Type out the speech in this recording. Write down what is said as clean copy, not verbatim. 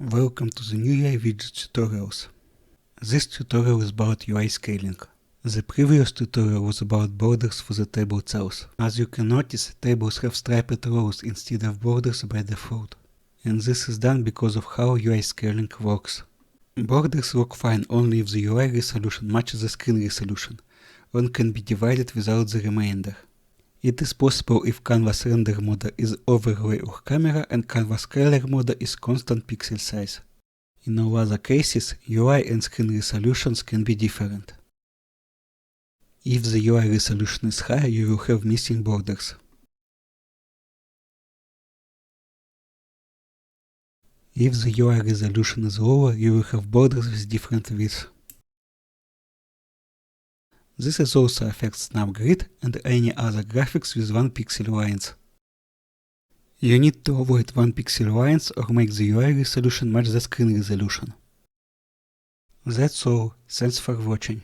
Welcome to the new UI widget tutorials. This tutorial is about UI scaling. The previous tutorial was about borders for the table cells. As you can notice, tables have striped rows instead of borders by default. And this is done because of how UI scaling works. Borders work fine only if the UI resolution matches the screen resolution, or can be divided without the remainder. It is possible if Canvas render mode is overlay or camera and Canvas scaler mode is constant pixel size. In all other cases, UI and screen resolutions can be different. If the UI resolution is high, you will have missing borders. If the UI resolution is lower, you will have borders with different width. This also affects SnapGrid and any other graphics with 1 pixel lines. You need to avoid 1 pixel lines or make the UI resolution match the screen resolution. That's all, thanks for watching.